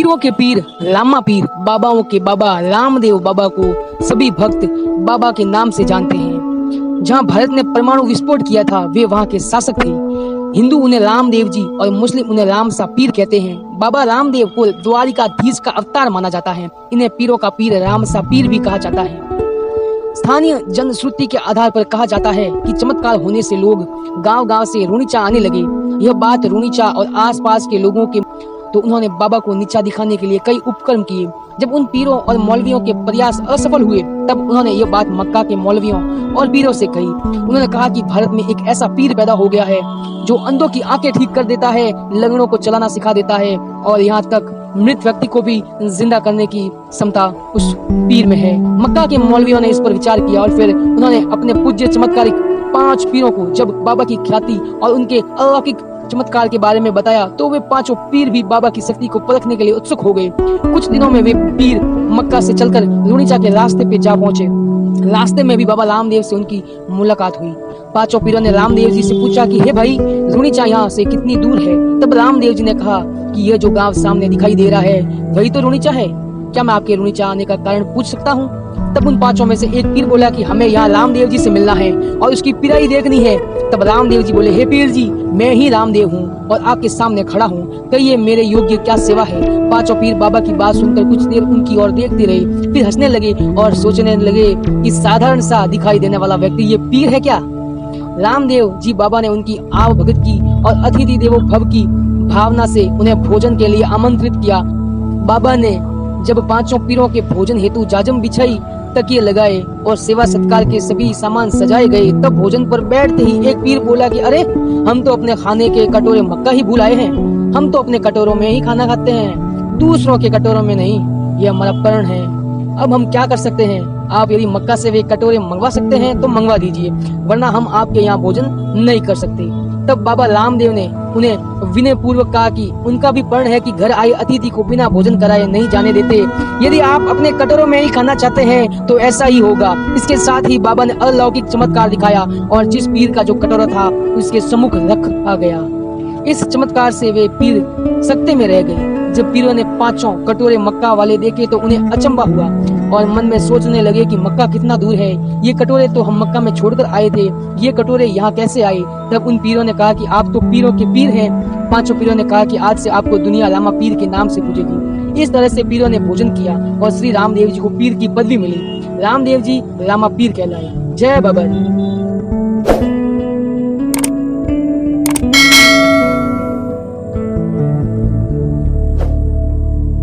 पीरों के पीर लामा पीर, बाबाओं के बाबा रामदेव बाबा को सभी भक्त बाबा के नाम से जानते हैं। जहां भारत ने परमाणु विस्फोट किया था वे वहां के शासक थे। हिंदू उन्हें रामदेव जी और मुस्लिम उन्हें राम सा पीर कहते हैं। बाबा रामदेव को द्वारिकाधीश का अवतार माना जाता है। इन्हें पीरों का पीर राम सा पीर भी कहा जाता है। स्थानीय जनश्रुति के आधार पर कहा जाता है कि चमत्कार होने से लोग गांव-गांव से रुणीचा आने लगे। यह बात रुणीचा और आसपास के लोगों के तो उन्होंने बाबा को नीचा दिखाने के लिए कई उपक्रम किए। जब उन पीरों और मौलवियों के प्रयास असफल हुए तब उन्होंने यह बात मक्का के मौलवियों और पीरों से कही। उन्होंने कहा कि भारत में एक ऐसा पीर पैदा हो गया है जो अंधों की आंखें ठीक कर देता है, लंगड़ों को चलाना सिखा देता है और यहाँ तक मृत व्यक्ति को भी जिंदा करने की क्षमता उस पीर में है। मक्का के मौलवियों ने इस पर विचार किया और फिर उन्होंने अपने पूज्य चमत्कारिक 5 पीरों को जब बाबा की ख्याति और उनके अलौकिक चमत्कार के बारे में बताया तो वे 5 पीर भी बाबा की शक्ति को परखने के लिए उत्सुक हो गए। कुछ दिनों में वे पीर मक्का से चलकर रुणीचा के रास्ते पे जा पहुंचे। रास्ते में भी बाबा रामदेव से उनकी मुलाकात हुई। 5 पीरों ने रामदेव जी से पूछा कि हे भाई, रुणीचा यहाँ से कितनी दूर है? तब रामदेव जी ने कहा कि यह जो गांव सामने दिखाई दे रहा है वही तो रुणीचा है। क्या मैं आपके रुणीचा आने का कारण पूछ सकता हूँ? तब उन 5 में से एक पीर बोला कि हमें यहाँ रामदेव जी से मिलना है और उसकी पिराई देखनी है। तब रामदेव जी बोले, हे पीर जी, मैं ही रामदेव हूँ और आपके सामने खड़ा हूँ, कहिए मेरे योग्य क्या सेवा है? 5 पीर बाबा की बात सुनकर कुछ देर उनकी ओर देखते रहे, फिर हंसने लगे और सोचने लगे कि साधारण सा दिखाई देने वाला व्यक्ति ये पीर है क्या? रामदेव जी बाबा ने उनकी आव भगत की और अतिथि देवो भव की भावना से उन्हें भोजन के लिए आमंत्रित किया। बाबा ने जब 5 पीरों के भोजन हेतु जाजम बिछाई, तकिए लगाए और सेवा सत्कार के सभी सामान सजाए गए, तब भोजन पर बैठते ही एक पीर बोला कि अरे, हम तो अपने खाने के कटोरे मक्का ही भूल आए हैं। हम तो अपने कटोरों में ही खाना खाते हैं, दूसरों के कटोरों में नहीं। यह हमारा प्रण है। अब हम क्या कर सकते हैं? आप यदि मक्का से वे कटोरे मंगवा सकते हैं तो मंगवा दीजिए, वरना हम आपके यहाँ भोजन नहीं कर सकते। तब बाबा रामदेव ने उन्हें विनय पूर्वक कहा कि उनका भी प्रण है कि घर आए अतिथि को बिना भोजन कराए नहीं जाने देते। यदि आप अपने कटोरों में ही खाना चाहते हैं तो ऐसा ही होगा। इसके साथ ही बाबा ने अलौकिक चमत्कार दिखाया और जिस पीर का जो कटोरा था उसके सम्मुख रखा गया। इस चमत्कार से वे पीर सकते में रह गए। जब पीरों ने 5 कटोरे मक्का वाले देखे तो उन्हें अचंभा हुआ और मन में सोचने लगे कि मक्का कितना दूर है। ये कटोरे तो हम मक्का में छोड़कर आए थे, ये कटोरे यहाँ कैसे आए? तब उन पीरों ने कहा कि आप तो पीरों के पीर हैं। 5 पीरों ने कहा कि आज से आपको दुनिया लामा पीर के नाम से पूजेगी। इस तरह से पीरों ने भोजन किया और श्री रामदेव जी को पीर की पदवी मिली। रामदेव जी लामा पीर कहलाए। जय बाबा।